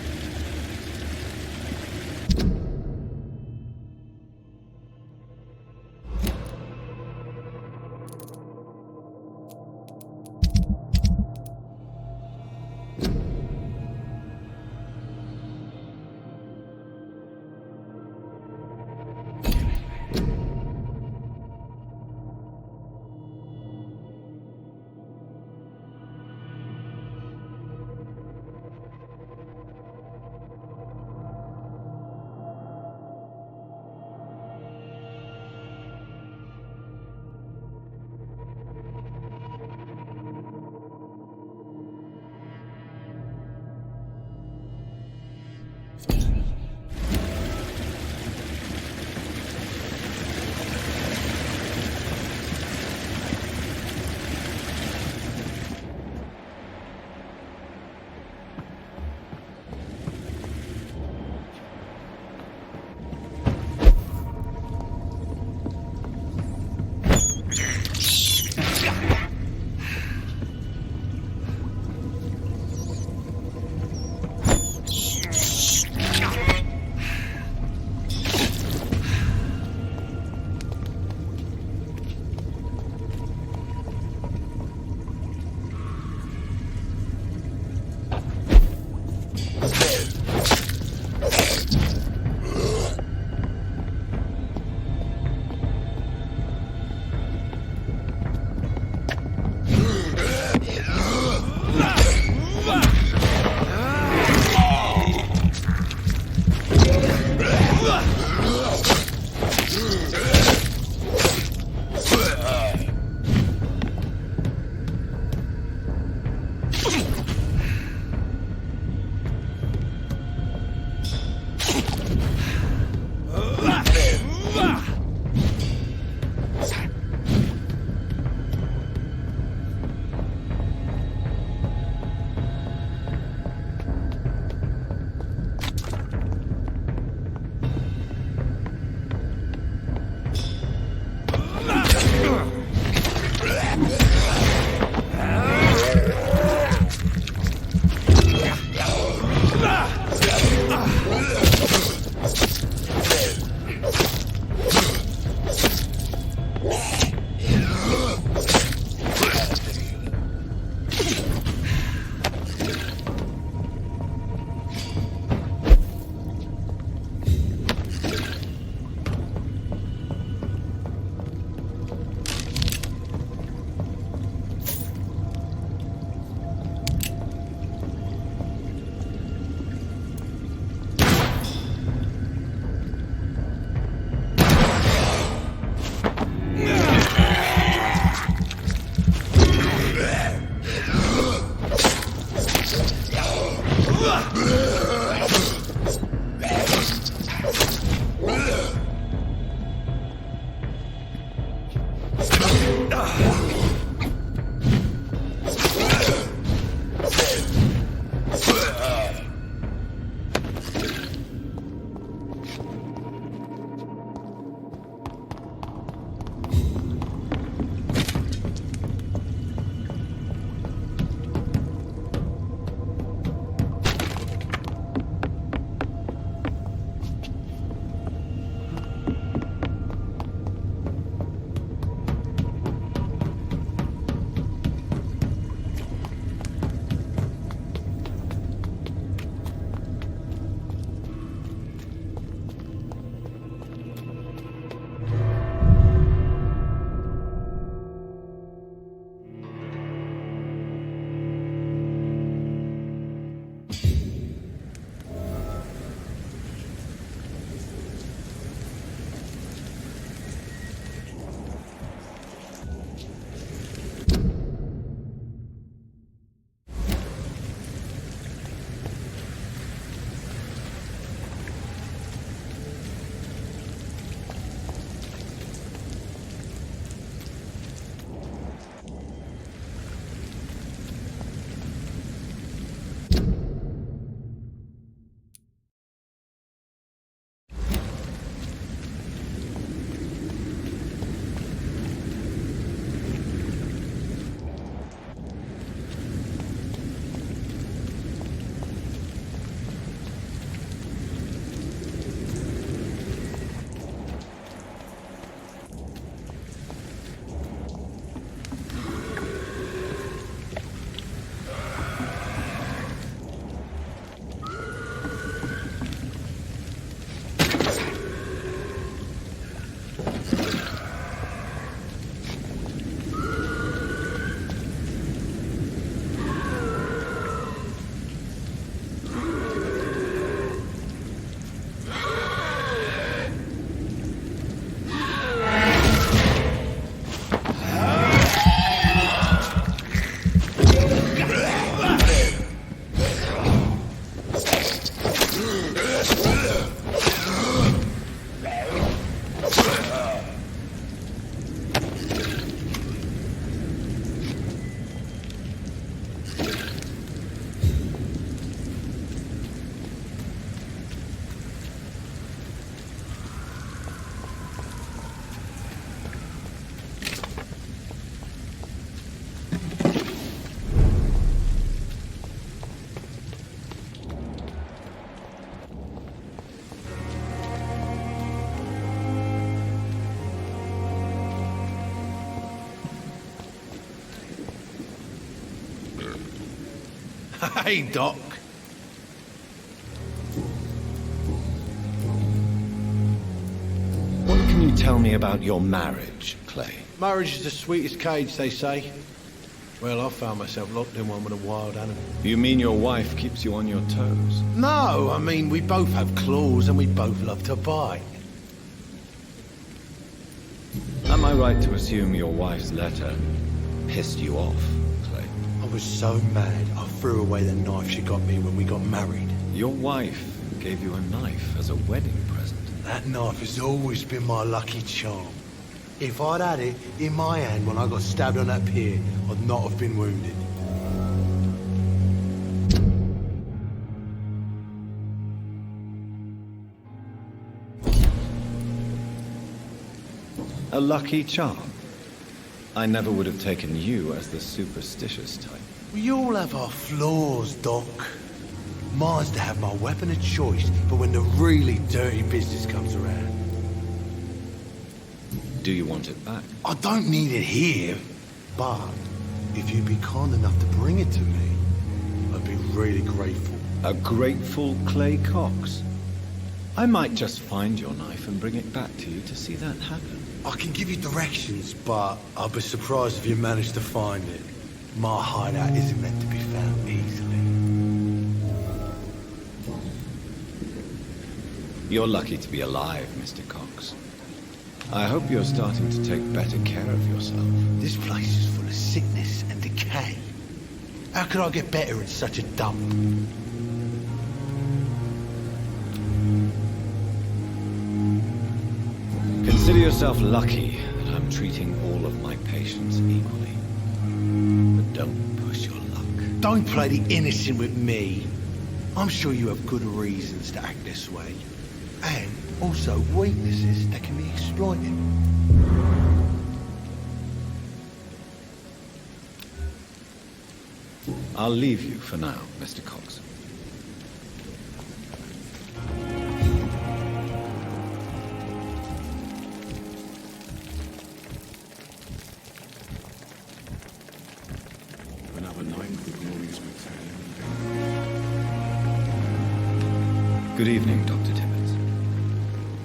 Hey, Doc. What can you tell me about your marriage, Clay? Marriage is the sweetest cage, they say. Well, I found myself locked in one with a wild animal. You mean your wife keeps you on your toes? No, I mean, we both have claws and we both love to bite. Am I right to assume your wife's letter pissed you off, Clay? I was so mad, I threw away the knife she got me when we got married. Your wife gave you a knife as a wedding present. That knife has always been my lucky charm. If I'd had it in my hand when I got stabbed on that pier, I'd not have been wounded. A lucky charm? I never would have taken you as the superstitious type. We all have our flaws, Doc. Mine's to have my weapon of choice, but when the really dirty business comes around. Do you want it back? I don't need it here, but if you'd be kind enough to bring it to me, I'd be really grateful. A grateful Clay Cox? I might just find your knife and bring it back to you to see that happen. I can give you directions, but I'll be surprised if you manage to find it. My hideout isn't meant to be found easily. You're lucky to be alive, Mr. Cox. I hope you're starting to take better care of yourself. This place is full of sickness and decay. How could I get better in such a dump? Consider yourself lucky that I'm treating all of my patients equally. But don't push your luck. Don't play the innocent with me. I'm sure you have good reasons to act this way. And also weaknesses that can be exploited. I'll leave you for now, Mr. Cox. Another night with the glorious battalion. Good evening, Dr. Tibbets.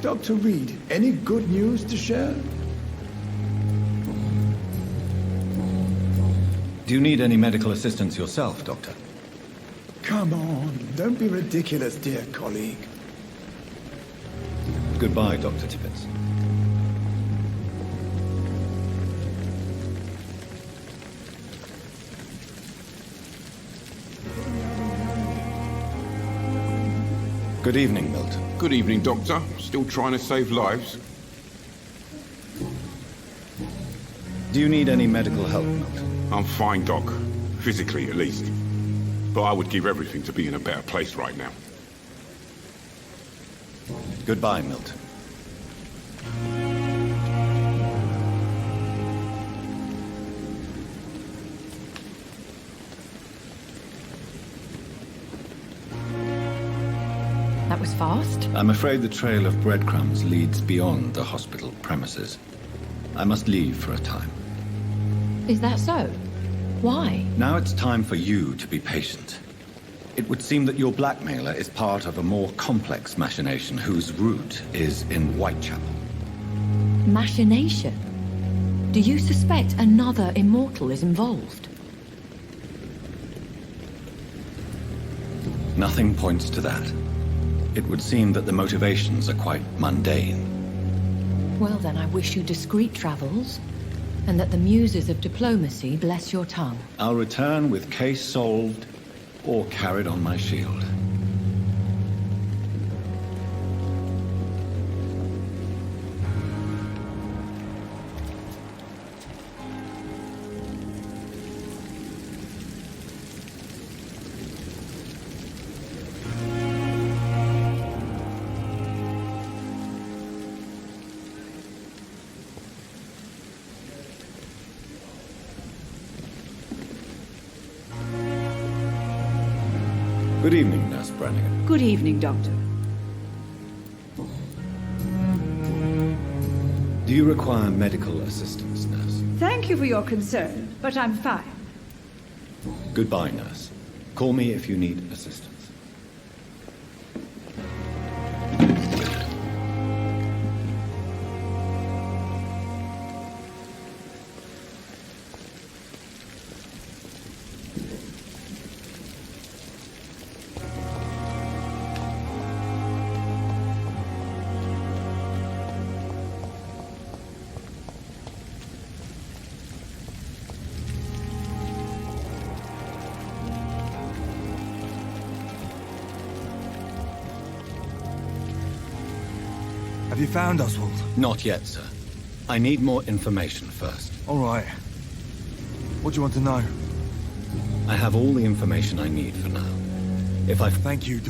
Dr. Reed, any good news to share? Do you need any medical assistance yourself, Doctor? Come on, don't be ridiculous, dear colleague. Goodbye, Dr. Tibbets. Good evening, Milton. Good evening, Doctor. Still trying to save lives? Do you need any medical help, Milton? I'm fine, Doc. Physically, at least. But I would give everything to be in a better place right now. Goodbye, Milton. That was fast. I'm afraid the trail of breadcrumbs leads beyond the hospital premises. I must leave for a time. Is that so? Why? Now it's time for you to be patient. It would seem that your blackmailer is part of a more complex machination whose root is in Whitechapel. Machination? Do you suspect another immortal is involved? Nothing points to that. It would seem that the motivations are quite mundane. Well, then I wish you discreet travels, and that the muses of diplomacy bless your tongue. I'll return with case solved or carried on my shield. Good evening, Nurse Brannigan. Good evening, Doctor. Do you require medical assistance, Nurse? Thank you for your concern, but I'm fine. Goodbye, Nurse. Call me if you need assistance. Have you found Oswald? Not yet, sir. I need more information first. All right. What do you want to know? I have all the information I need for now. If I... Thank you,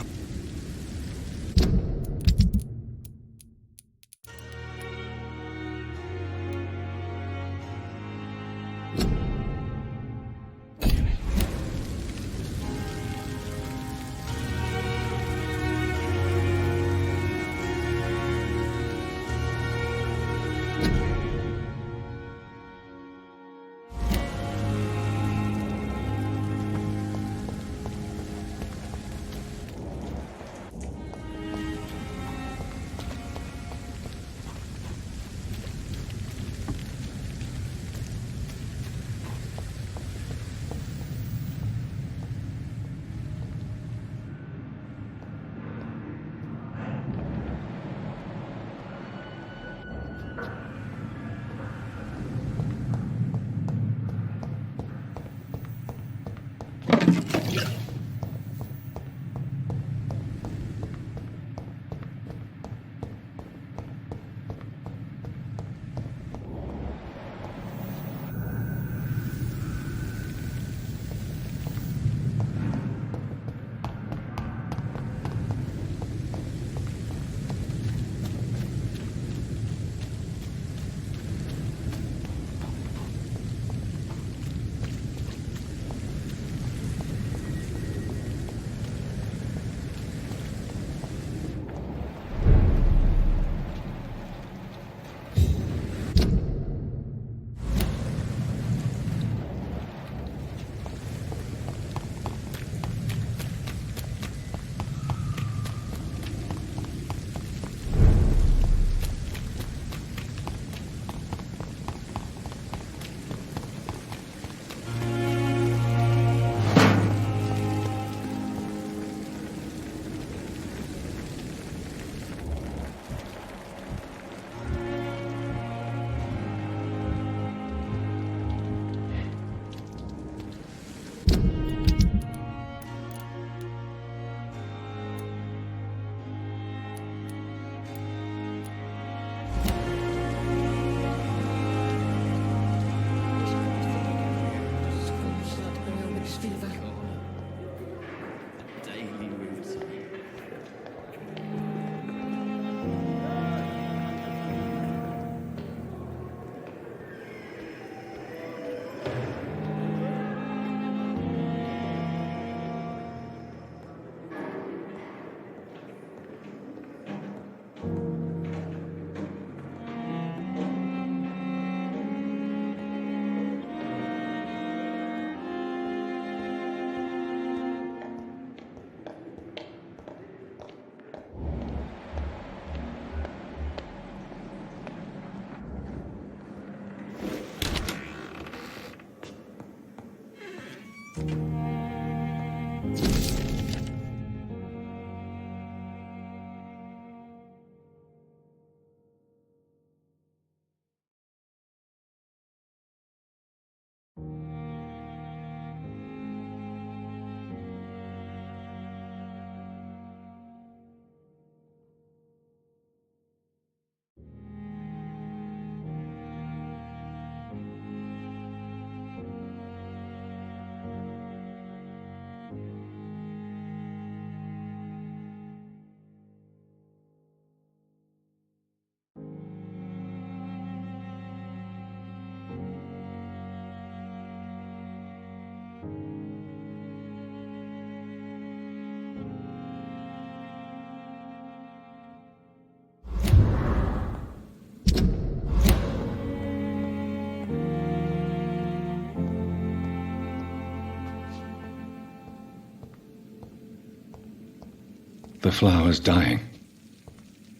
The flower's dying.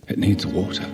It needs water.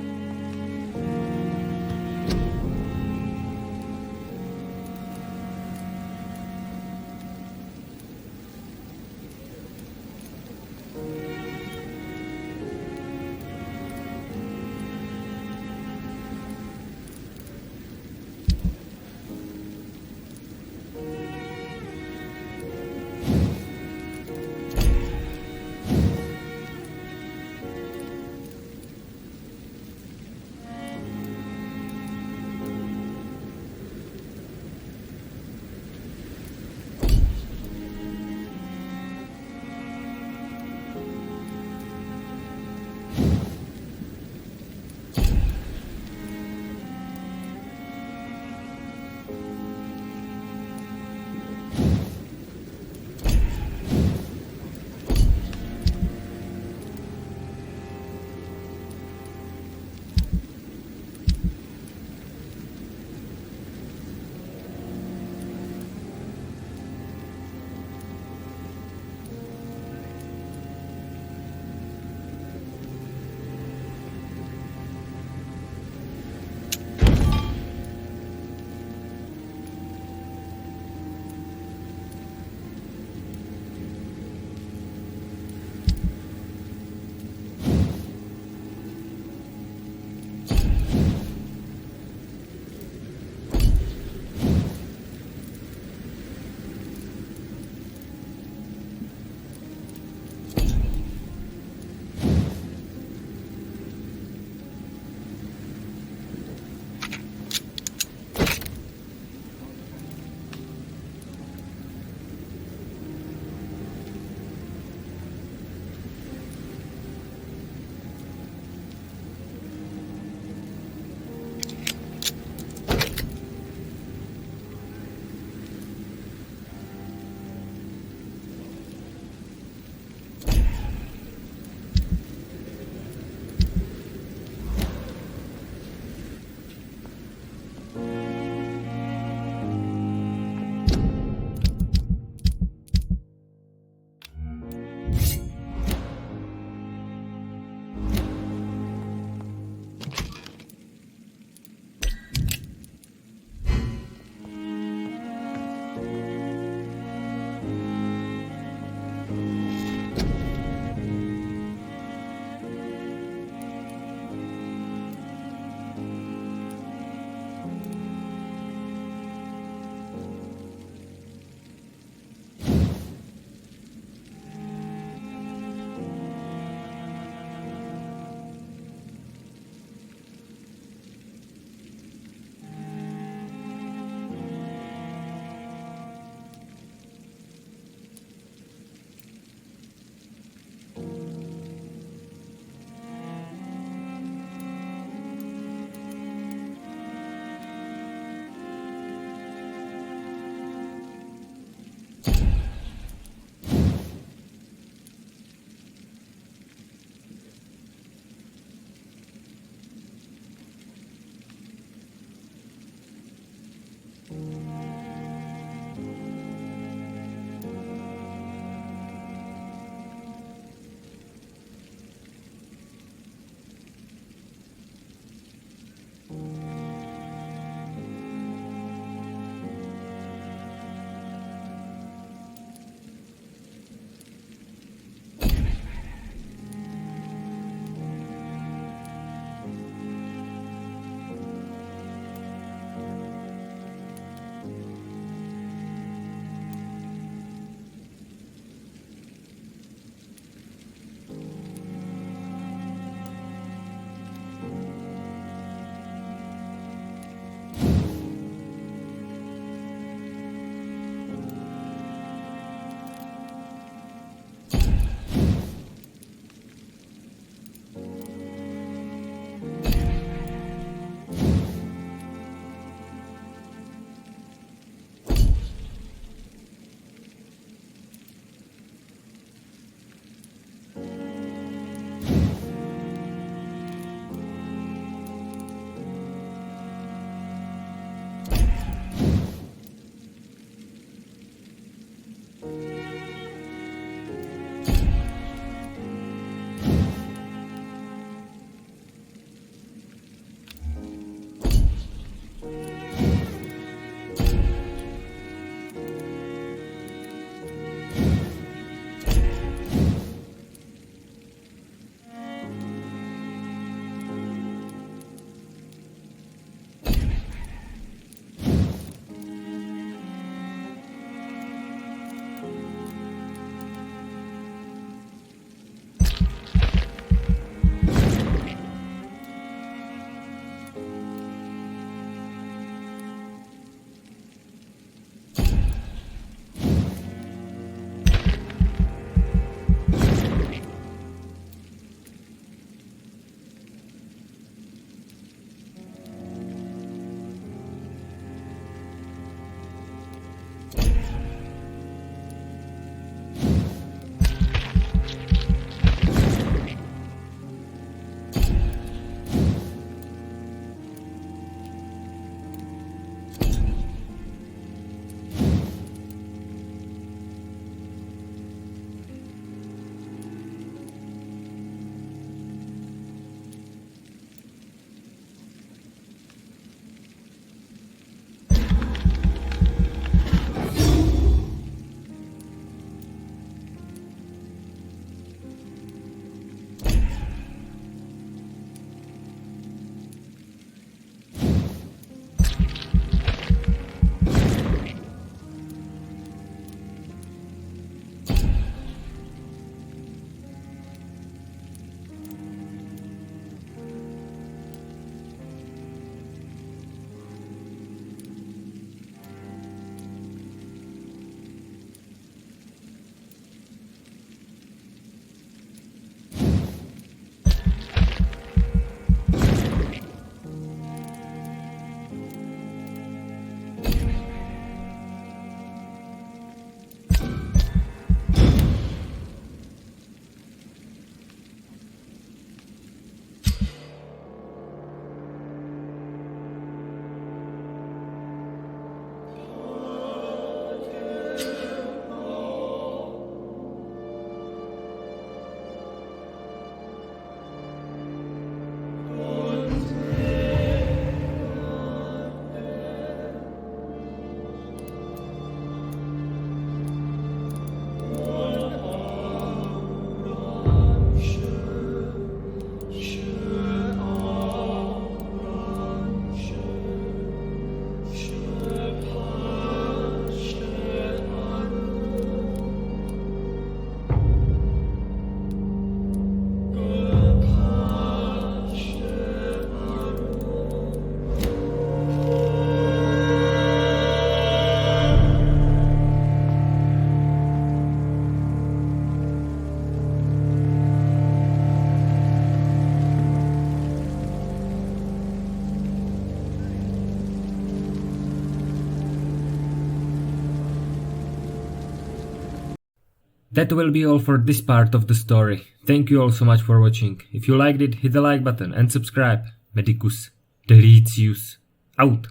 That will be all for this part of the story. Thank you all so much for watching. If you liked it, hit the like button and subscribe. Medicus Delicius out.